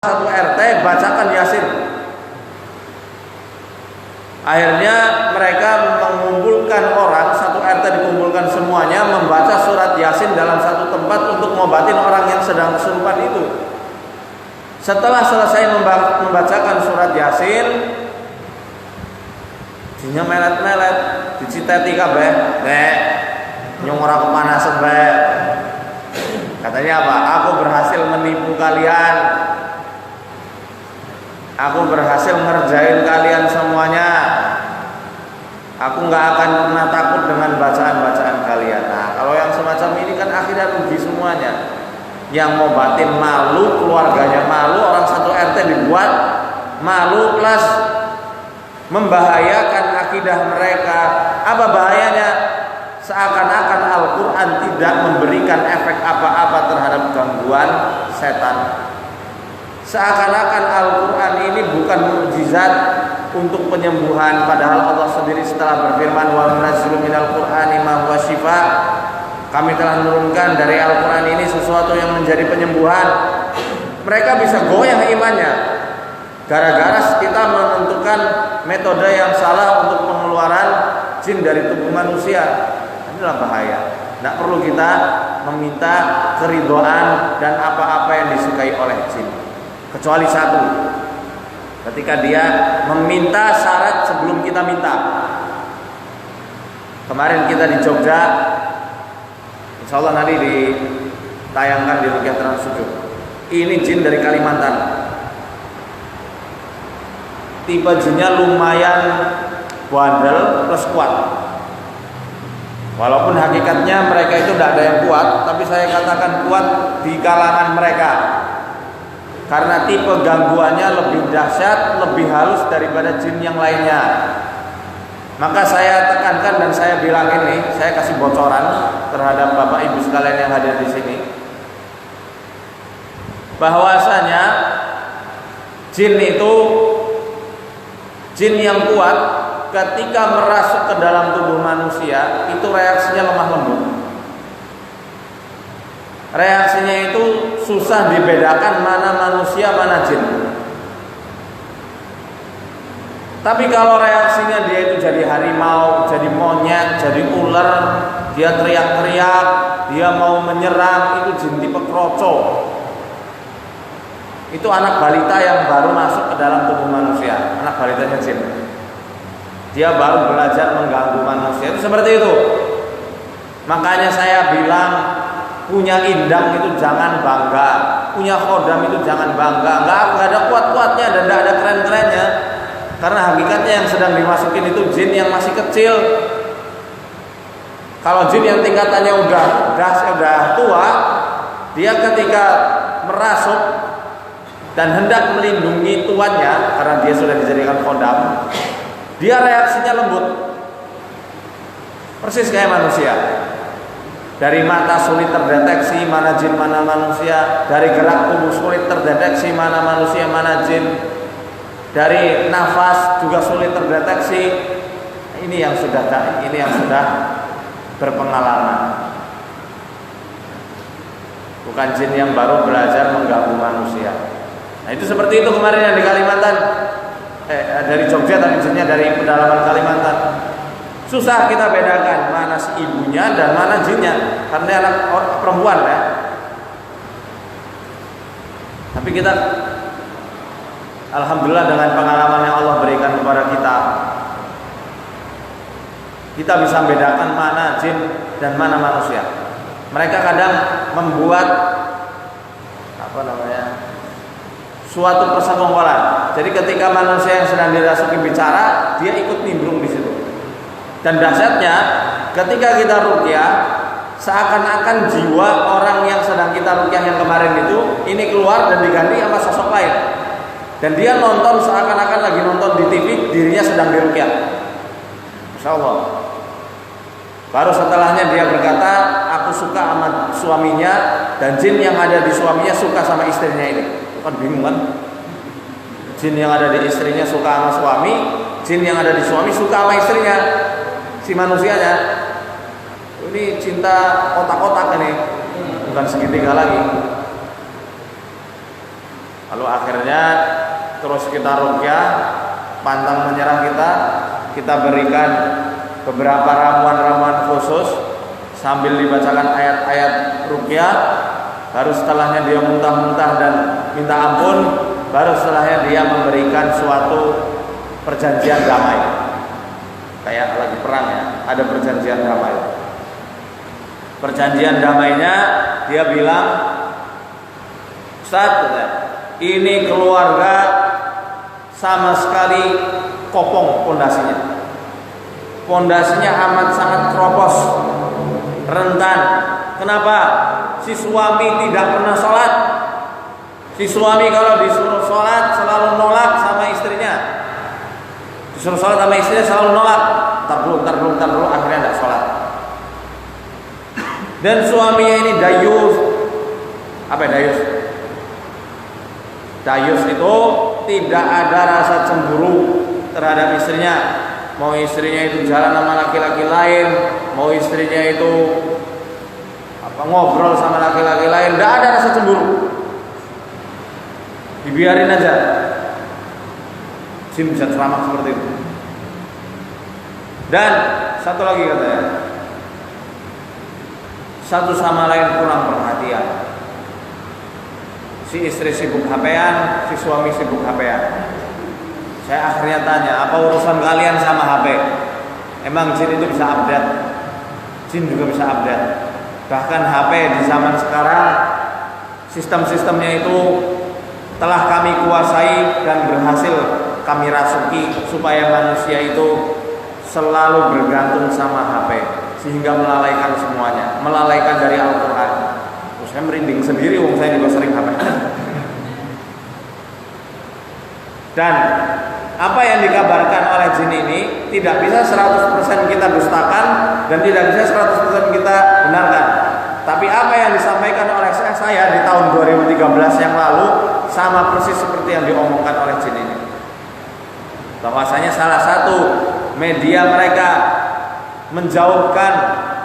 satu RT bacakan Yasin. Akhirnya mereka mengumpulkan orang, satu RT dikumpulkan semuanya membaca surat Yasin dalam satu tempat untuk ngobatin orang yang sedang kesurupan itu. Setelah selesai membacakan surat Yasin, jinnya melet-melet, diciteti kabeh, nyung ora kepanasan bae. Katanya apa? Aku berhasil menipu kalian. Aku berhasil ngerjain kalian semuanya. Aku nggak akan pernah takut dengan bacaan-bacaan kalian. Nah, kalau yang semacam ini kan akhirnya rugi semuanya. Yang mau batin malu, keluarganya malu, orang satu RT dibuat malu, plus membahayakan akidah mereka. Apa bahayanya? Seakan-akan Al-Quran tidak memberikan efek apa-apa terhadap gangguan setan. Seakan-akan Al-Quran ini bukan mukjizat untuk penyembuhan, padahal Allah sendiri setelah berfirman wa nunazzilu minal Qur'ani ma huwa syifaa, kami telah menurunkan dari Al-Quran ini sesuatu yang menjadi penyembuhan. Mereka bisa goyah imannya gara-gara kita menentukan metode yang salah untuk pengeluaran jin dari tubuh manusia. Inilah bahaya. Tidak perlu kita meminta keridhaan dan apa-apa yang disukai oleh jin, kecuali satu, ketika dia meminta syarat sebelum kita minta. Kemarin kita di Jogja, insya Allah nanti ditayangkan di Ruqyah Trans 7. Ini jin dari Kalimantan. Tipe jinnya lumayan bandel plus kuat. Walaupun hakikatnya mereka itu tidak ada yang kuat, tapi saya katakan kuat di kalangan mereka. Karena tipe gangguannya lebih dahsyat, lebih halus daripada jin yang lainnya. Maka saya tekankan dan saya bilang ini, saya kasih bocoran terhadap Bapak Ibu sekalian yang hadir di sini, bahwasanya jin itu, jin yang kuat ketika merasuk ke dalam tubuh manusia itu reaksinya lemah lembut. Reaksinya itu susah dibedakan mana manusia mana jin. Tapi kalau reaksinya dia itu jadi harimau, jadi monyet, jadi ular, dia teriak-teriak, dia mau menyerang, itu jin tipe kroco. Itu anak balita yang baru masuk ke dalam tubuh manusia, anak balitanya jin. Dia baru belajar mengganggu manusia, itu seperti itu. Makanya saya bilang, punya indang itu jangan bangga, punya khodam itu jangan bangga. Nggak ada kuat-kuatnya dan nggak ada keren-kerennya. Karena hakikatnya yang sedang dimasukin itu jin yang masih kecil. Kalau jin yang tingkatannya udah tua, dia ketika merasuk dan hendak melindungi tuannya, karena dia sudah dijadikan khodam, dia reaksinya lembut, persis kayak manusia. Dari mata sulit terdeteksi mana jin mana manusia, dari gerak tubuh sulit terdeteksi mana manusia mana jin, dari nafas juga sulit terdeteksi. Ini yang sudah berpengalaman, bukan jin yang baru belajar mengganggu manusia. Nah, itu seperti itu kemarin yang di Kalimantan. Dari Jogja tapi jinnya dari pedalaman Kalimantan. Susah kita bedakan mana si ibunya dan mana jinnya, karena anak perempuan ya. Tapi kita alhamdulillah dengan pengalaman yang Allah berikan kepada kita bisa bedakan mana jin dan mana manusia. Mereka kadang membuat suatu persekongkolan. Jadi ketika manusia yang sedang dirasuki bicara, dia ikut nimbrung di situ. Dan dahsyatnya, ketika kita ruqyah, seakan-akan jiwa orang yang sedang kita ruqyah yang kemarin itu ini keluar dan diganti sama sosok lain. Dan dia nonton seakan-akan lagi nonton di TV, dirinya sedang diruqyah. Masya Allah. Baru setelahnya dia berkata, aku suka sama suaminya, dan jin yang ada di suaminya suka sama istrinya ini. Kan bingung kan? Jin yang ada di istrinya suka sama suami, jin yang ada di suami suka sama istrinya, si manusianya. Ini cinta kotak-kotak ini, bukan segitiga lagi. Lalu akhirnya terus kita ruqyah, pantang menyerah kita berikan beberapa ramuan-ramuan khusus sambil dibacakan ayat-ayat ruqyah. Baru setelahnya dia muntah-muntah dan minta ampun, baru setelahnya dia memberikan suatu perjanjian damai. Kayak lagi perang ya, ada perjanjian damai. Perjanjian damainya dia bilang, Ustaz, ini keluarga sama sekali kopong pondasinya. Pondasinya amat sangat keropos, rentan. Kenapa? Si suami tidak pernah sholat. Si suami kalau disuruh sholat selalu nolak sama istrinya. Disuruh sholat sama istrinya selalu nolak. Ntar dulu, akhirnya tidak sholat. Dan suaminya ini dayus. Apa ya dayus? Dayus itu tidak ada rasa cemburu terhadap istrinya. Mau istrinya itu jalan sama laki-laki lain, mau istrinya itu ngobrol sama laki-laki lain, tidak ada rasa cemburu. Dibiarin aja. Jin bisa ceramah seperti itu. Dan satu lagi katanya, satu sama lain kurang perhatian. Si istri sibuk HP-an, si suami sibuk HP-an. Saya akhirnya tanya, apa urusan kalian sama HP? Emang jin itu bisa update? Jin juga bisa update. Bahkan HP di zaman sekarang sistem-sistemnya itu telah kami kuasai dan berhasil kami rasuki supaya manusia itu selalu bergantung sama HP sehingga melalaikan semuanya, melalaikan dari Al-Quran. Saya merinding sendiri, wong saya juga sering HP. Dan apa yang dikabarkan oleh jin ini tidak bisa 100% kita dustakan dan tidak bisa 100% kita benarkan. Tapi apa yang disampaikan oleh saya di tahun 2013 yang lalu sama persis seperti yang diomongkan oleh jin ini. Bahwasanya salah satu media mereka menjauhkan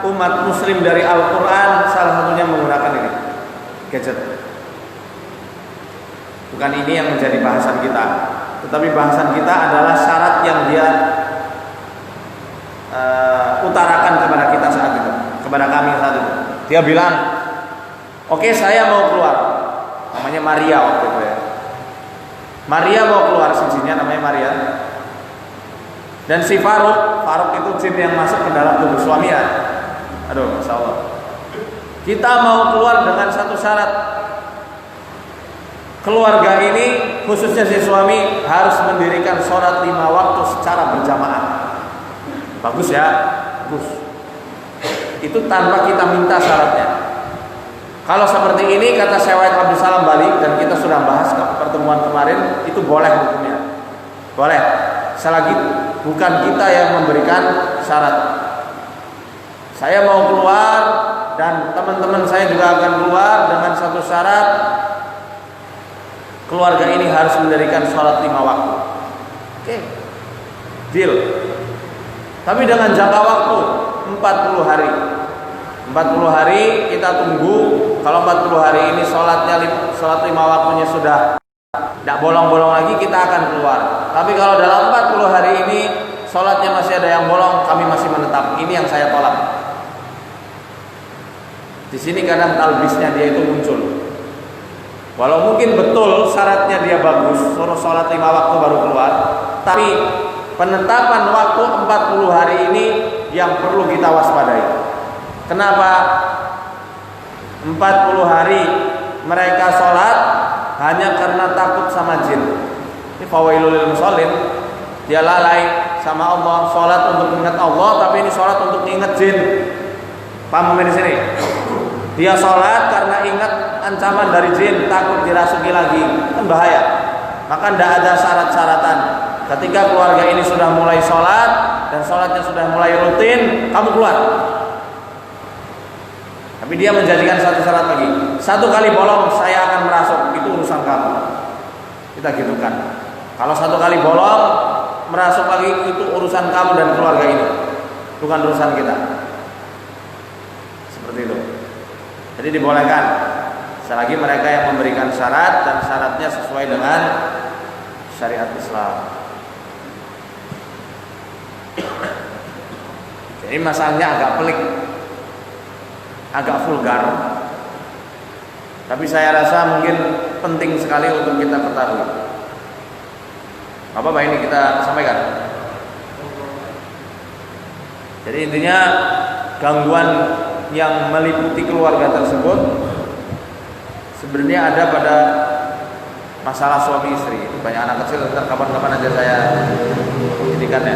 umat muslim dari Al-Quran, salah satunya menggunakan ini, gadget. Bukan ini yang menjadi bahasan kita, tetapi bahasan kita adalah syarat yang dia utarakan kepada kita saat itu, kepada kami saat itu. Dia bilang, oke, saya mau keluar. Namanya Maria waktu itu ya. Maria mau keluar, si jinnya namanya Maria. Dan si Faruk itu jin yang masuk ke dalam tubuh suami ya. Aduh, Masya Allah. Kita mau keluar dengan satu syarat. Keluarga ini, khususnya si suami, harus mendirikan sholat 5 waktu secara berjamaah. Bagus ya? Bagus. Itu tanpa kita minta syaratnya. Kalau seperti ini, kata Syekh Wahid Abdul Salam Bali, dan kita sudah bahas ke pertemuan kemarin, itu boleh hukumnya. Boleh. Selagi bukan kita yang memberikan syarat. Saya mau keluar dan teman-teman saya juga akan keluar dengan satu syarat. Keluarga ini harus mendirikan sholat 5 waktu. Oke, deal. Tapi dengan jangka waktu 40 hari. 40 hari kita tunggu. Kalau 40 hari ini sholat 5 waktunya sudah tidak bolong-bolong lagi, kita akan keluar. Tapi kalau dalam 40 hari ini sholatnya masih ada yang bolong, kami masih menetap. Ini yang saya tolak. Di sini kadang talbisnya dia itu muncul. Walau mungkin betul syaratnya dia bagus, suruh sholat 5 waktu baru keluar, tapi penetapan waktu 40 hari ini yang perlu kita waspadai. Kenapa? 40 hari mereka sholat hanya karena takut sama jin. Ini fawailul lil musallin. Dia lalai sama Allah, sholat untuk ingat Allah, tapi ini sholat untuk ingat jin. Paham di sini? Dia sholat karena ingat ancaman dari jin, takut dirasuki lagi, kan bahaya. Maka tidak ada syarat-syaratan. Ketika keluarga ini sudah mulai sholat dan sholatnya sudah mulai rutin, kamu keluar. Tapi dia menjadikan satu syarat lagi. 1 kali bolong saya akan merasuk, itu urusan kamu. Kita gitukan. Kalau 1 kali bolong merasuk lagi, itu urusan kamu dan keluarga ini, bukan urusan kita. Seperti itu. Jadi dibolehkan. selagi mereka yang memberikan syarat dan syaratnya sesuai dengan syariat Islam. Jadi masalahnya agak pelik, agak vulgar, tapi saya rasa mungkin penting sekali untuk kita ketahui. Apa ini kita sampaikan? Jadi intinya gangguan yang meliputi keluarga tersebut sebenarnya ada pada masalah suami istri. Itu banyak anak kecil, kapan-kapan aja saya pendidikannya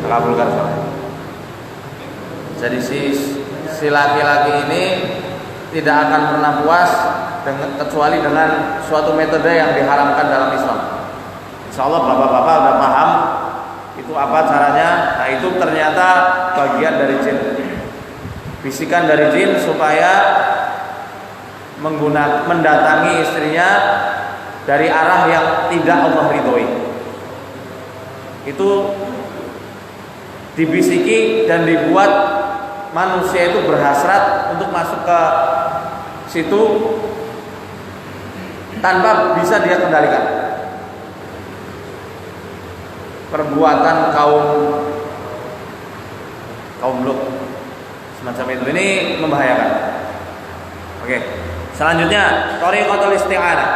agak vulgar soalnya. Jadi si laki-laki ini tidak akan pernah puas kecuali dengan suatu metode yang diharamkan dalam Islam. Insya Allah bapak-bapak udah paham itu apa caranya. Nah itu ternyata bagian dari jin, bisikan dari jin supaya mendatangi istrinya dari arah yang tidak Allah ridhoi. Itu dibisiki dan dibuat manusia itu berhasrat untuk masuk ke situ tanpa bisa dia kendalikan. Perbuatan kaum Lut semacam itu, ini membahayakan. Oke, selanjutnya thariqatul isti'anah.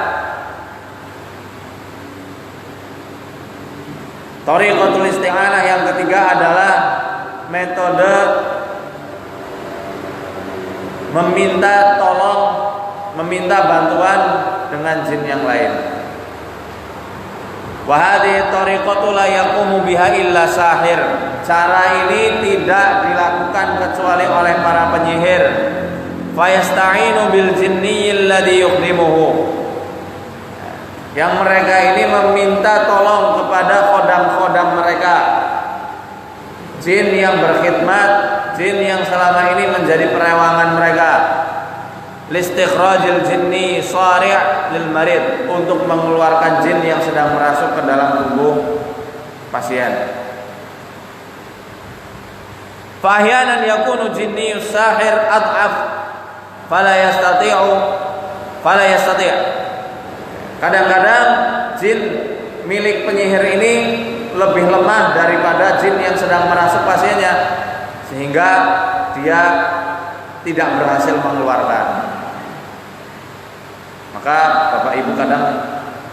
Thariqatul isti'anah yang ketiga adalah metode meminta tolong, meminta bantuan dengan jin yang lain. Wa hadhihi thariqatu la yaqumu biha illa sahir. Cara ini tidak dilakukan kecuali oleh para penyihir. Fayasta'inu bil jinni alladhi yukhdimuhu. Yang mereka ini meminta tolong kepada khodam-khodam mereka, jin yang berkhidmat, jin yang selama ini menjadi perewangan mereka. Listikhrajil jinni sari' lil marid, untuk mengeluarkan jin yang sedang merasuk ke dalam tubuh pasien. Fahyanan yakunu jinni sahir ad'af fala yastati'. Kadang-kadang jin milik penyihir ini lebih lemah daripada jin yang sedang merasuk pasiennya, sehingga dia tidak berhasil mengeluarkan. Maka Bapak Ibu kadang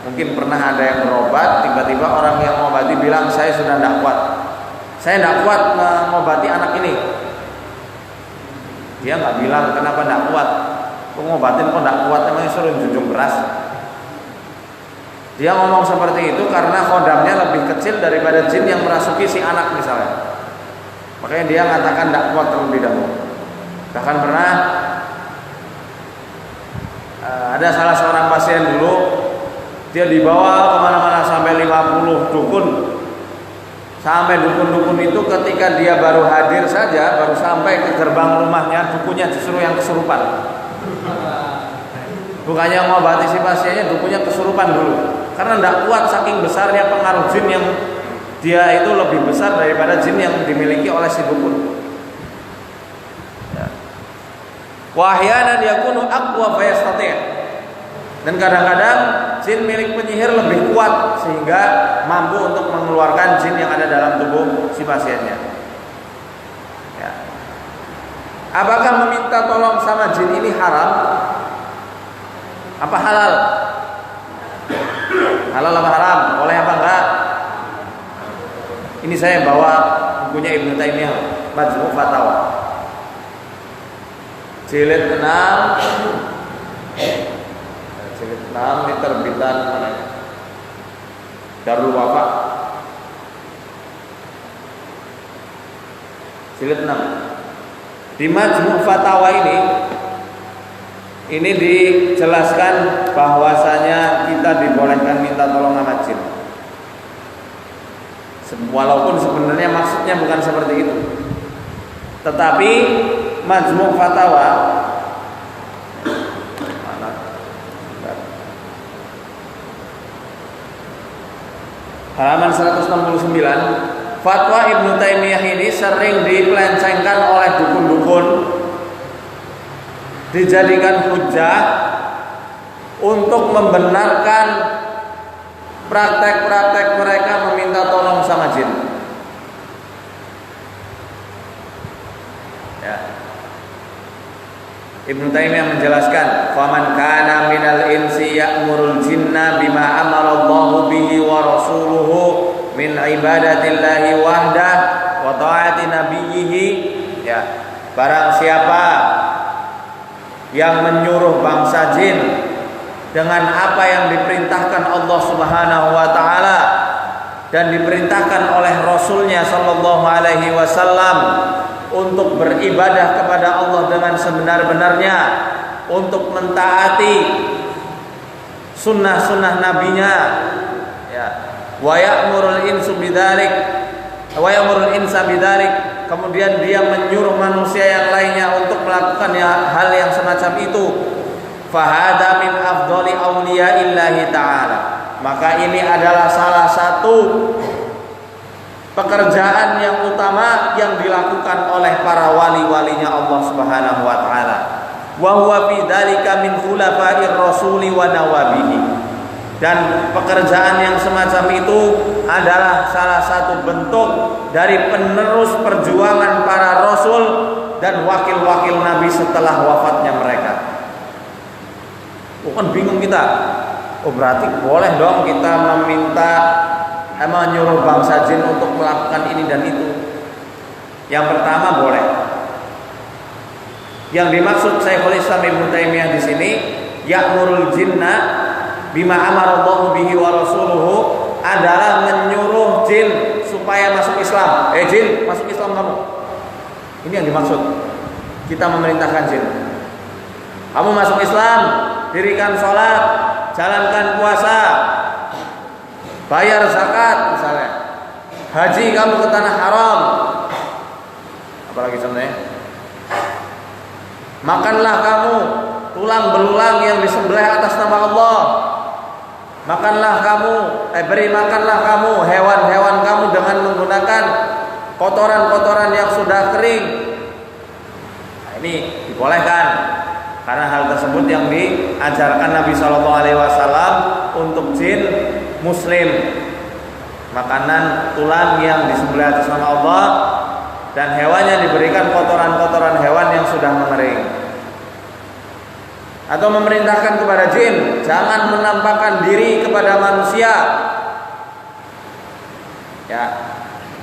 mungkin pernah ada yang berobat, tiba-tiba orang yang mengobati bilang saya sudah tidak kuat, saya tidak kuat mengobati anak ini. Dia nggak bilang kenapa tidak kuat, pengobatin kok tidak kuat, emangnya suruh junjung beras. Dia ngomong seperti itu karena khodamnya lebih kecil daripada jin yang merasuki si anak misalnya. Makanya dia mengatakan tidak kuat terlebih dahulu. Bahkan pernah ada salah seorang pasien dulu, dia dibawa kemana-mana sampai 50 dukun. Sampai dukun-dukun itu ketika dia baru hadir saja, baru sampai ke gerbang rumahnya, dukunnya justru yang kesurupan. Bukannya ngobati si pasiennya, dukunnya kesurupan dulu. Karena tidak kuat saking besarnya pengaruh jin yang dia itu lebih besar daripada jin yang dimiliki oleh si dukun. Wahyanan yakunu aqwa fayastati'. Dan kadang-kadang jin milik penyihir lebih kuat sehingga mampu untuk mengeluarkan jin yang ada dalam tubuh si pasiennya. Ya. Apakah meminta tolong sama jin ini haram? Apa halal? Halal apa haram? Boleh apa enggak? Ini saya bawa bukunya Ibnu Taimiyah, Majmu' Fatawa. Jilid 6. Jilid 6 ini terbitan mana? Darul Wafa. Jilid 6. Di Majmu' Fatawa ini dijelaskan bahwasanya kita dibolehkan minta tolong sama jin. Walaupun sebenarnya maksudnya bukan seperti itu. Tetapi Majmu' Fatawa mana? Halaman 169, fatwa Ibnu Taimiyah ini sering dipelencengkan oleh dukun-dukun, dijadikan hujah untuk membenarkan praktek-praktek mereka meminta tolong sama jin. Ya. Ibnu Taimiyah menjelaskan, "Faman kana minal insi ya'murul jinna bima amara Allahu bihi wa rasuluhu min ibadatillahi wahdah wa ta'ati nabiyhi." Ya, barang siapa yang menyuruh bangsa jin dengan apa yang diperintahkan Allah Subhanahu wa taala dan diperintahkan oleh Rasulnya sallallahu alaihi wasallam untuk beribadah kepada Allah dengan sebenar-benarnya, untuk mentaati sunnah-sunnah nabinya, ya, wa ya'murul insa bidzalik, kemudian dia menyuruh manusia yang lainnya untuk melakukan hal yang semacam itu, fahada min afdhali awliyaillahi ta'ala, maka ini adalah salah satu pekerjaan yang utama yang dilakukan oleh para wali-walinya Allah Subhanahu wa taala. Wa huwa fi dzalika min khulafa'ir rasuli wa nawabihi. Dan pekerjaan yang semacam itu adalah salah satu bentuk dari penerus perjuangan para rasul dan wakil-wakil nabi setelah wafatnya mereka. Bukan bingung kita. Oh berarti boleh dong kita menyuruh bangsa jin untuk melakukan ini dan itu. Yang pertama boleh. Yang dimaksud Syekhul Islam Ibnu Taimiyah di sini, ya'murul jinna bima amara Allahu bihi wa rasuluhu, adalah menyuruh jin supaya masuk Islam. Jin, masuk Islam kamu. Ini yang dimaksud. Kita memerintahkan jin. Kamu masuk Islam, dirikan sholat, jalankan puasa, bayar zakat misalnya, haji kamu ke tanah haram, apalagi contohnya, makanlah kamu tulang belulang yang disembelih atas nama Allah, makanlah kamu, makanlah kamu hewan-hewan kamu dengan menggunakan kotoran-kotoran yang sudah kering. Nah, ini dibolehkan karena hal tersebut yang diajarkan Nabi Shallallahu Alaihi Wasallam untuk jin Muslim, makanan tulang yang disembelih atas nama Allah dan hewannya diberikan kotoran-kotoran hewan yang sudah mengering. Atau memerintahkan kepada jin, jangan menampakkan diri kepada manusia. Ya,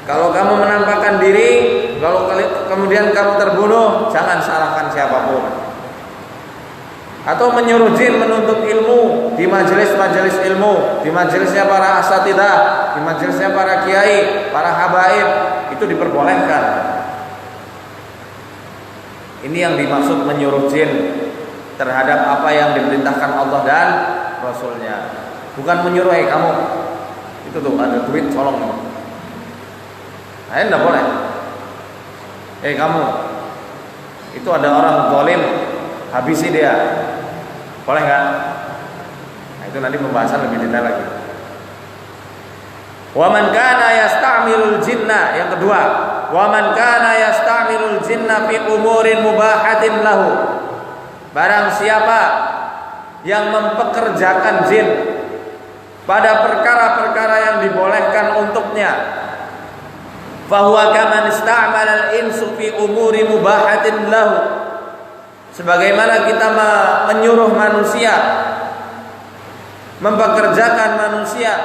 kalau kamu menampakkan diri, kalau kemudian kamu terbunuh, jangan salahkan siapapun. Atau menyuruh jin menuntut ilmu di majelis-majelis ilmu, di majelisnya para asatidzah, di majelisnya para kiai, para habaib, itu diperbolehkan. Ini yang dimaksud menyuruh jin terhadap apa yang diperintahkan Allah dan Rasulnya. Bukan menyuruh, kamu itu tuh ada duit tolong. Nah, ini tidak boleh. Kamu itu ada orang zalim, habisi dia. Boleh nggak? Nah, itu nanti pembahasan lebih detail lagi. Wa man kana yasta'milul jinna, yang kedua, wa man kana yasta'milul jinna fi umurin mubahatin lahu. Barang siapa yang mempekerjakan jin pada perkara-perkara yang dibolehkan untuknya, fahuwa kaman ista'mala al-insu fi umuri mubahatin lahu. Sebagaimana kita menyuruh manusia, mempekerjakan manusia,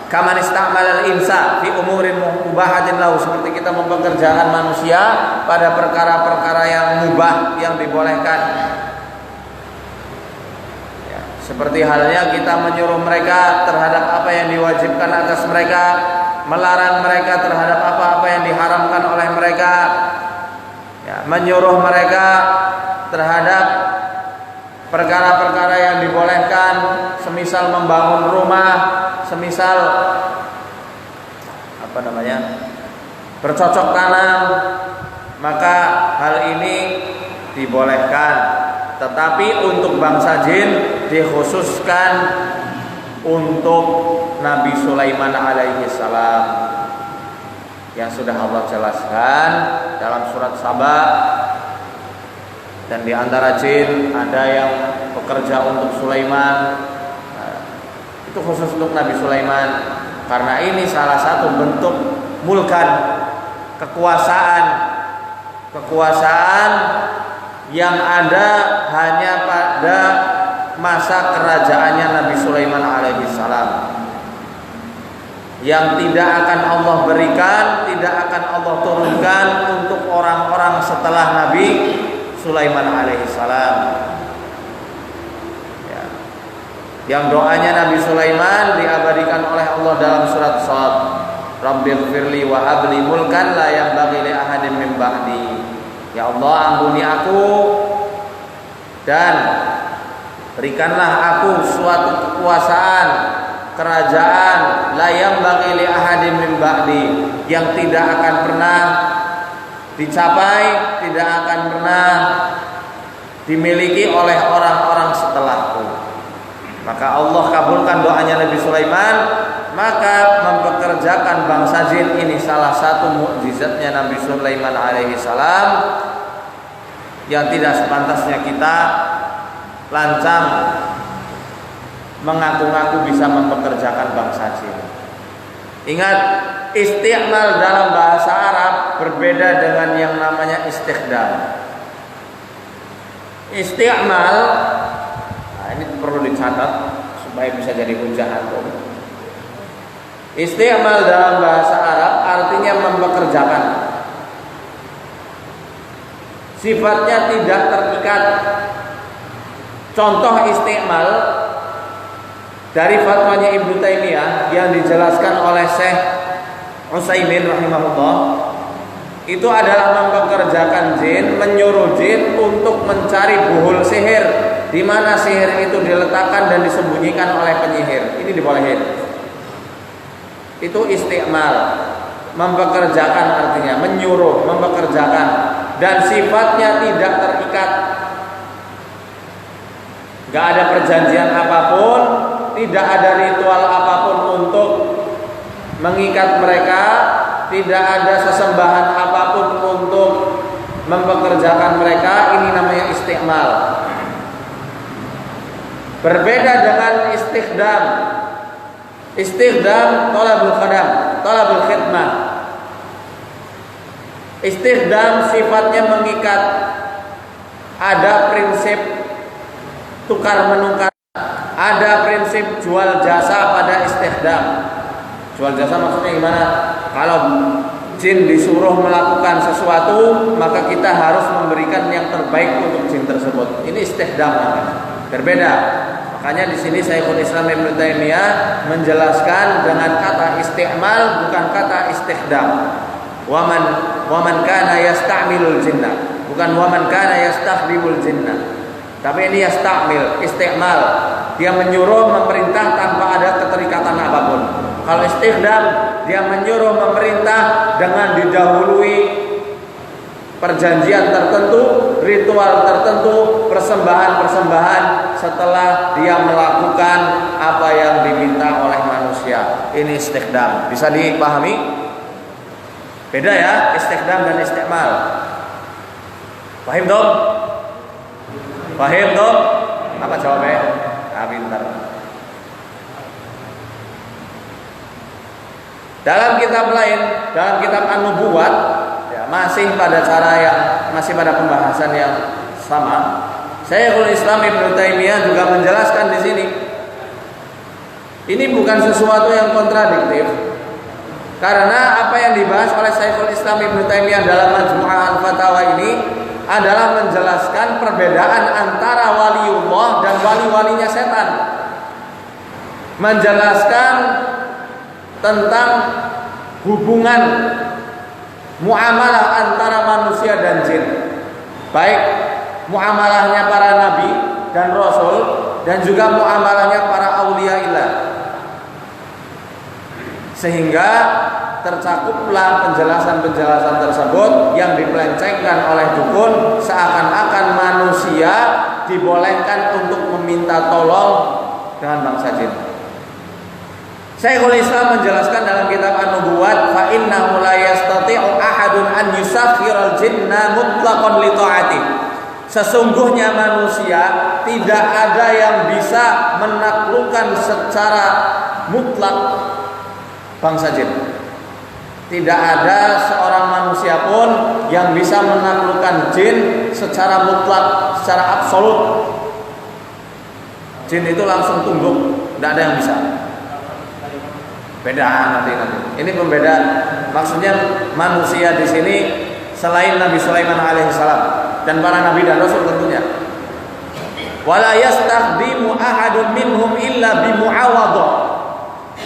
kaman ista'mal al-insa fi umurin mubahatin lahu, seperti kita mempekerjakan manusia pada perkara-perkara yang mubah, yang dibolehkan. Ya, seperti halnya kita menyuruh mereka terhadap apa yang diwajibkan atas mereka, melarang mereka terhadap apa-apa yang diharamkan oleh mereka. Ya, menyuruh mereka terhadap perkara-perkara yang dibolehkan, semisal membangun rumah, semisal bercocok tanam, maka hal ini dibolehkan. Tetapi untuk bangsa jin dikhususkan untuk Nabi Sulaiman alaihi salam, yang sudah Allah jelaskan dalam surat Saba, Dan di antara jin ada yang bekerja untuk Sulaiman. Itu khusus untuk Nabi Sulaiman, karena ini salah satu bentuk mulkan, kekuasaan yang ada hanya pada masa kerajaannya Nabi Sulaiman alaihissalam, yang tidak akan Allah berikan, tidak akan Allah turunkan untuk orang-orang setelah Nabi Sulaiman alaihissalam. Ya. Yang doanya Nabi Sulaiman diabadikan oleh Allah dalam surat Shad, Rabbighfirli wa habli mulkan la yanbaghi li ahadin min ba'di. Ya Allah, ampuni aku dan berikanlah aku suatu kekuasaan, kerajaan la yanbaghi li ahadin min ba'di, yang tidak akan pernah dicapai, tidak akan pernah dimiliki oleh orang-orang setelahku. Maka Allah kabulkan doanya Nabi Sulaiman, maka mempekerjakan bangsa jin ini salah satu mukjizatnya Nabi Sulaiman alaihi salam, yang tidak sepantasnya kita lancang mengaku-ngaku bisa mempekerjakan bangsa jin. Ingat, isti'mal dalam bahasa Arab berbeda dengan yang namanya istikhdam. Isti'mal, nah ini perlu dicatat supaya bisa jadi hujah antum. Isti'mal dalam bahasa Arab artinya mempekerjakan. Sifatnya tidak terikat. Contoh isti'mal dari fatwanya Ibnu Taimiyah yang dijelaskan oleh Syekh Utsaimin rahimahullah, itu adalah mempekerjakan jin, menyuruh jin untuk mencari buhul sihir, di mana sihir itu diletakkan dan disembunyikan oleh penyihir. Ini dibolehin. Itu isti'mal, mempekerjakan artinya menyuruh, mempekerjakan, dan sifatnya tidak terikat. Gak ada perjanjian apapun, tidak ada ritual apapun untuk mengikat mereka, tidak ada sesembahan apapun untuk mempekerjakan mereka. Ini namanya isti'mal. Berbeda dengan istikhdam. Istikhdam talabul khadam, talabul khidmah. Istikhdam sifatnya mengikat. Ada prinsip tukar menukar, ada prinsip jual jasa pada istikhdam. Jual jasa maksudnya gimana? Kalau jin disuruh melakukan sesuatu, maka kita harus memberikan yang terbaik untuk jin tersebut. Ini istikhdam namanya. Berbeda. Makanya di sini Syekhul Islam Ibnu Taimiyah menjelaskan dengan kata isti'mal, bukan kata istikhdam. Waman kana yasta'milul jinna, bukan waman kana yastakhdimul jinna. Tapi ini yasta'mil, isti'mal. Dia menyuruh, memerintah tanpa ada keterikatan apapun. Kalau istikhdam, dia menyuruh, memerintah dengan didahului perjanjian tertentu, ritual tertentu, persembahan-persembahan setelah dia melakukan apa yang diminta oleh manusia. Ini istikhdam. Bisa dipahami? Beda ya, istikhdam dan isti'mal. Paham dong? Paham dong? Apa jawabnya? Ah, pintar. Dalam kitab lain, dalam kitab An-Nubuwat, ya, masih pada pembahasan yang sama, Syekhul Islam Ibnu Taimiyah juga menjelaskan di sini. Ini bukan sesuatu yang kontradiktif, karena apa yang dibahas oleh Syekhul Islam Ibnu Taimiyah dalam Majmu'ah Al-Fatawa ini adalah menjelaskan perbedaan antara waliullah dan wali-walinya setan. Menjelaskan tentang hubungan muamalah antara manusia dan jin, baik muamalahnya para nabi dan rasul, dan juga muamalahnya para auliyaillah, sehingga tercakuplah penjelasan-penjelasan tersebut yang dipelencengkan oleh dukun, seakan-akan manusia dibolehkan untuk meminta tolong dengan bangsa jin. Syekhul Islam menjelaskan dalam kitab An-Nubuwat, fa innahu la yastati'u ahadun an yusakhiral jinna mutlaqan li ta'ati. Sesungguhnya manusia tidak ada yang bisa menaklukkan secara mutlak bangsa jin. Tidak ada seorang manusia pun yang bisa menaklukkan jin secara mutlak, secara absolut. Jin itu langsung tunduk, tidak ada yang bisa. Beda nanti. Ini pembeda. Maksudnya manusia di sini selain Nabi Sulaiman alaihissalam dan para nabi dan rasul tentunya. Wala yastakhdimu ahadun minhum illa bimu'awadhah.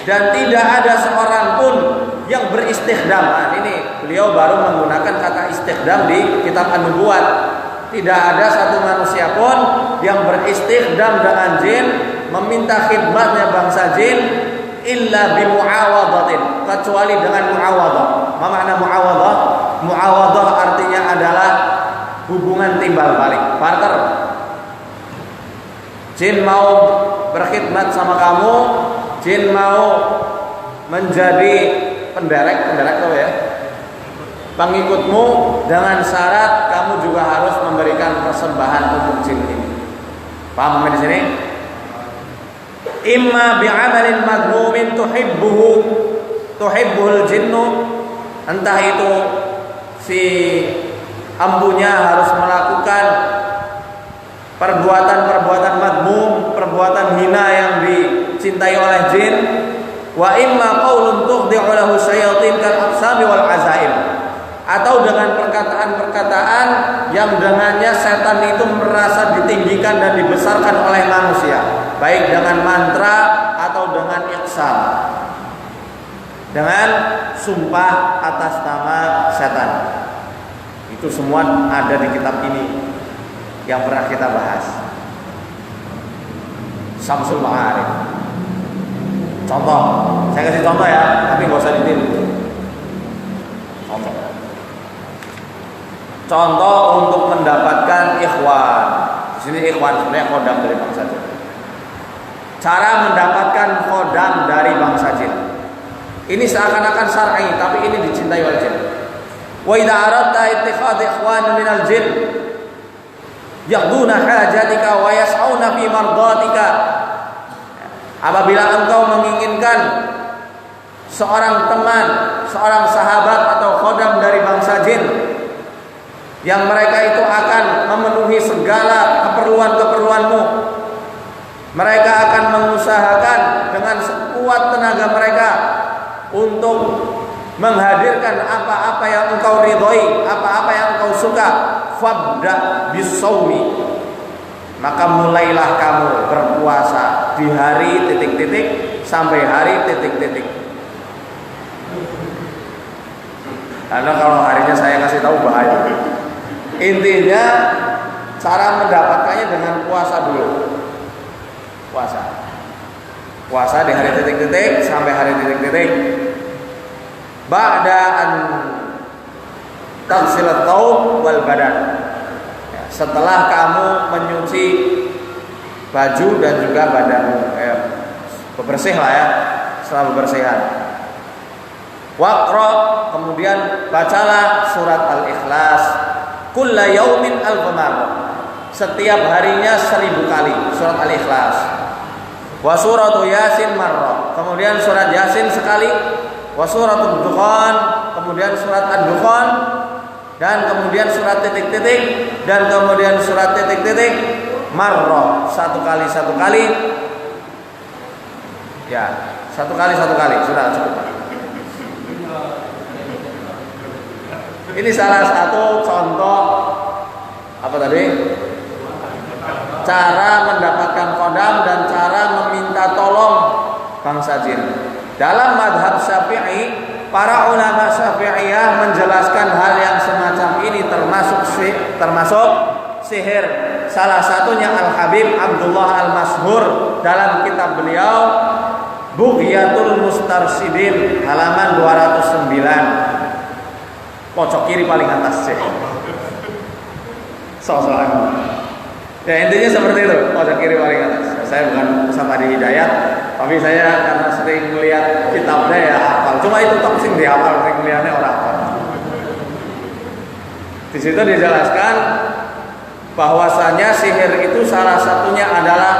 Dan tidak ada seorang pun yang beristikhdam. Nah, ini beliau baru menggunakan kata istikhdam di kitab An-Nubuwat. Tidak ada satu manusia pun yang beristikhdam dengan jin, meminta khidmatnya bangsa jin illa bimu'awadhatin, kecuali dengan mu'awadhah. Apa makna mu'awadhah? Mu'awadhah artinya adalah hubungan timbal balik, barter. Jin mau berkhidmat sama kamu, jin mau menjadi penderek tuh ya, pengikutmu, dengan syarat kamu juga harus memberikan persembahan untuk jin ini. Paham di sini? Imma bi'amalin madmumin tuhibbul jinnu, entah itu si ambunya harus melakukan perbuatan-perbuatan madmum, perbuatan hina yang dicintai oleh jin. Wa imma qaulun tukhdi'u lahu syayatin kal aqsami wal azaim, atau dengan perkataan-perkataan yang dengannya setan itu merasa ditinggikan dan dibesarkan oleh manusia, baik dengan mantra atau dengan iqsam, dengan sumpah atas nama setan. Itu semua ada di kitab ini yang pernah kita bahas, Syamsul Ma'arif. Contoh, saya kasih contoh ya, tapi nggak usah ditiru. Contoh untuk mendapatkan ikhwan. Di sini ikhwan sebenarnya khodam dari bangsa jin. Cara mendapatkan khodam dari bangsa jin. Ini seakan-akan syar'i, tapi ini dicintai oleh jin. Wa idza aradta ittikhadha ikhwan minal jin yaqduna hajatika wa yas'auna fi mardatika. Apabila engkau menginginkan seorang teman, seorang sahabat atau khodam dari bangsa jin yang mereka itu akan memenuhi segala keperluan-keperluanmu, mereka akan mengusahakan dengan sekuat tenaga mereka untuk menghadirkan apa-apa yang engkau ridhoi, apa-apa yang engkau suka. Fabda bisawmi, maka mulailah kamu berpuasa di hari titik-titik sampai hari titik-titik. Karena kalau harinya saya kasih tahu bahaya. Intinya cara mendapatkannya dengan puasa dulu. Puasa di hari titik-titik sampai hari titik-titik. Ba'da an taghsilat thawb wal badan. Setelah kamu menyuci baju dan juga badanmu, bebersih lah ya, setelah bebersihan. Waqra, kemudian bacalah surat Al-Ikhlas kulla yaumin alf marrah, setiap harinya 1000 kali surat Al-Ikhlas. Wa suratu Yasin marrah, kemudian surat Yasin sekali. Wa suratul Dukhan, kemudian surat Ad-Dukhan, dan kemudian surat titik-titik, dan kemudian surat titik-titik marrah, satu kali ya, satu kali sudah cukup. Ini salah satu contoh apa tadi, cara mendapatkan qadam dan cara meminta tolong bangsa jin. Dalam madhab Syafi'i, para ulama Syafi'iyah menjelaskan hal yang semacam ini termasuk sihir. Salah satunya Al-Habib Abdullah Al-Mashhur dalam kitab beliau Bughyatul Mustarsidin halaman 209, pojok kiri paling atas sih. Soal-soal. Ya intinya seperti itu, pojok kiri paling atas. Saya bukan peserta di Hidayat, tapi saya karena sering melihat kitabnya ya hafal. Cuma itu tak sing dihafal, sering melihatnya orang hafal. Di situ dijelaskan bahwasanya sihir itu salah satunya adalah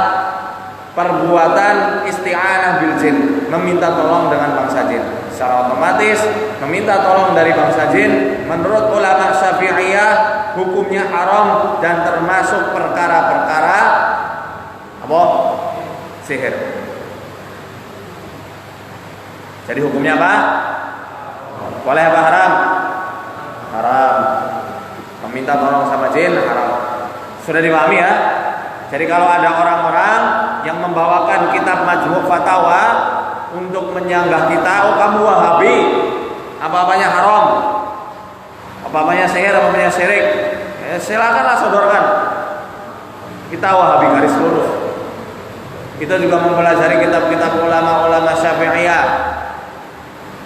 perbuatan isti'anah bil jin, meminta tolong dengan bangsa jin. Secara otomatis meminta tolong dari bangsa jin menurut ulama Syafi'iyah hukumnya haram dan termasuk perkara-perkara apa? Sihir. Jadi hukumnya apa? Boleh apa haram? Haram. Meminta tolong sama jin haram. Sudah dipahami ya? Jadi kalau ada orang-orang yang membawakan kitab Majmu' Fatawa untuk menyanggah kita, oh kamu Wahabi, apa-apanya haram, apa-apanya sihir, apa-apanya syirik, silakanlah sodorkan. Kita Wahabi garis lurus. Kita juga mempelajari kitab-kitab ulama-ulama Syafi'iyah.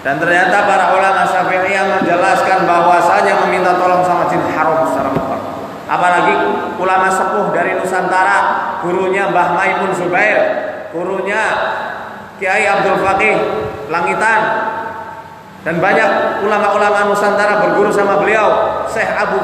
Dan ternyata para ulama Syafi'iyah menjelaskan bahwasanya meminta tolong sama jin haram secara mutlak. Apalagi ulama sepuh dari Nusantara, gurunya Mbah Maimun Zubair, gurunya Kiai Abdul Faqih Langitan, dan banyak ulama-ulama Nusantara berguru sama beliau, Syekh Abu